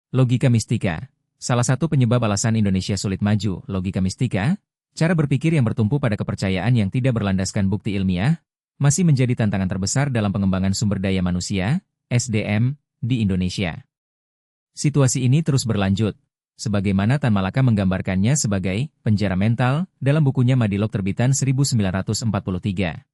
Logika mistika. Salah satu penyebab alasan Indonesia sulit maju, logika mistika, cara berpikir yang bertumpu pada kepercayaan yang tidak berlandaskan bukti ilmiah, masih menjadi tantangan terbesar dalam pengembangan sumber daya manusia, SDM, di Indonesia. Situasi ini terus berlanjut, sebagaimana Tan Malaka menggambarkannya sebagai penjara mental dalam bukunya Madilog terbitan 1943.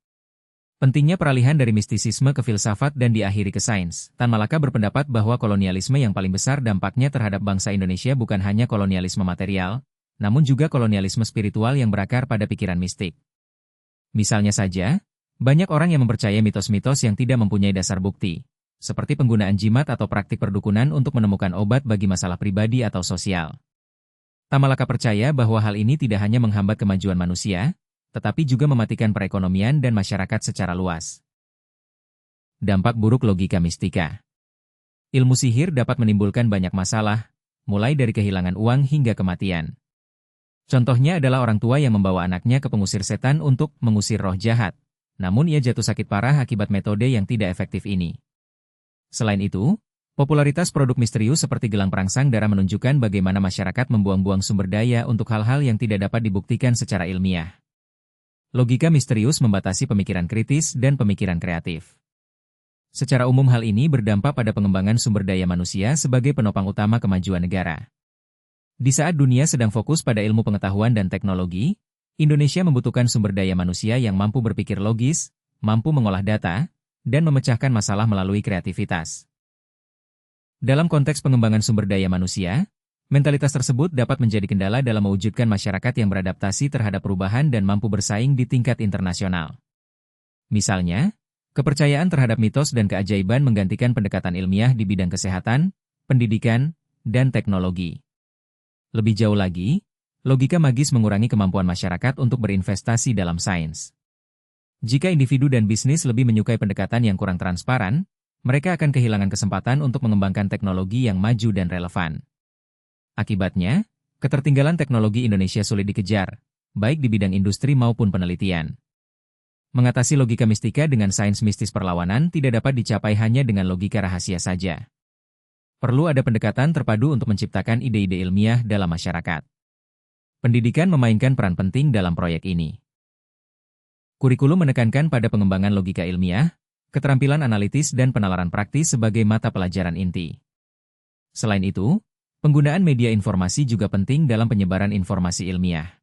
Pentingnya peralihan dari mistisisme ke filsafat dan diakhiri ke sains. Tan Malaka berpendapat bahwa kolonialisme yang paling besar dampaknya terhadap bangsa Indonesia bukan hanya kolonialisme material, namun juga kolonialisme spiritual yang berakar pada pikiran mistik. Misalnya saja, banyak orang yang mempercayai mitos-mitos yang tidak mempunyai dasar bukti, seperti penggunaan jimat atau praktik perdukunan untuk menemukan obat bagi masalah pribadi atau sosial. Tan Malaka percaya bahwa hal ini tidak hanya menghambat kemajuan manusia, tetapi juga mematikan perekonomian dan masyarakat secara luas. Dampak buruk logika mistika. Ilmu sihir dapat menimbulkan banyak masalah, mulai dari kehilangan uang hingga kematian. Contohnya adalah orang tua yang membawa anaknya ke pengusir setan untuk mengusir roh jahat, namun ia jatuh sakit parah akibat metode yang tidak efektif ini. Selain itu, popularitas produk misterius seperti gelang perangsang darah menunjukkan bagaimana masyarakat membuang-buang sumber daya untuk hal-hal yang tidak dapat dibuktikan secara ilmiah. Logika misterius membatasi pemikiran kritis dan pemikiran kreatif. Secara umum hal ini berdampak pada pengembangan sumber daya manusia sebagai penopang utama kemajuan negara. Di saat dunia sedang fokus pada ilmu pengetahuan dan teknologi, Indonesia membutuhkan sumber daya manusia yang mampu berpikir logis, mampu mengolah data, dan memecahkan masalah melalui kreativitas. Dalam konteks pengembangan sumber daya manusia, mentalitas tersebut dapat menjadi kendala dalam mewujudkan masyarakat yang beradaptasi terhadap perubahan dan mampu bersaing di tingkat internasional. Misalnya, kepercayaan terhadap mitos dan keajaiban menggantikan pendekatan ilmiah di bidang kesehatan, pendidikan, dan teknologi. Lebih jauh lagi, logika magis mengurangi kemampuan masyarakat untuk berinvestasi dalam sains. Jika individu dan bisnis lebih menyukai pendekatan yang kurang transparan, mereka akan kehilangan kesempatan untuk mengembangkan teknologi yang maju dan relevan. Akibatnya, ketertinggalan teknologi Indonesia sulit dikejar, baik di bidang industri maupun penelitian. Mengatasi logika mistika dengan sains mistis perlawanan tidak dapat dicapai hanya dengan logika rahasia saja. Perlu ada pendekatan terpadu untuk menciptakan ide-ide ilmiah dalam masyarakat. Pendidikan memainkan peran penting dalam proyek ini. Kurikulum menekankan pada pengembangan logika ilmiah, keterampilan analitis dan penalaran praktis sebagai mata pelajaran inti. Selain itu, penggunaan media informasi juga penting dalam penyebaran informasi ilmiah.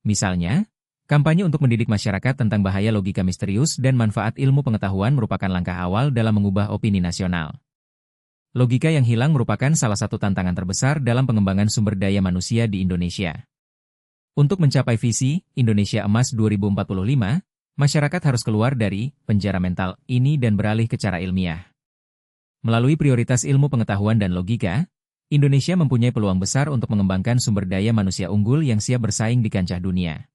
Misalnya, kampanye untuk mendidik masyarakat tentang bahaya logika misterius dan manfaat ilmu pengetahuan merupakan langkah awal dalam mengubah opini nasional. Logika yang hilang merupakan salah satu tantangan terbesar dalam pengembangan sumber daya manusia di Indonesia. Untuk mencapai visi Indonesia Emas 2045, masyarakat harus keluar dari penjara mental ini dan beralih ke cara ilmiah. Melalui prioritas ilmu pengetahuan dan logika, Indonesia mempunyai peluang besar untuk mengembangkan sumber daya manusia unggul yang siap bersaing di kancah dunia.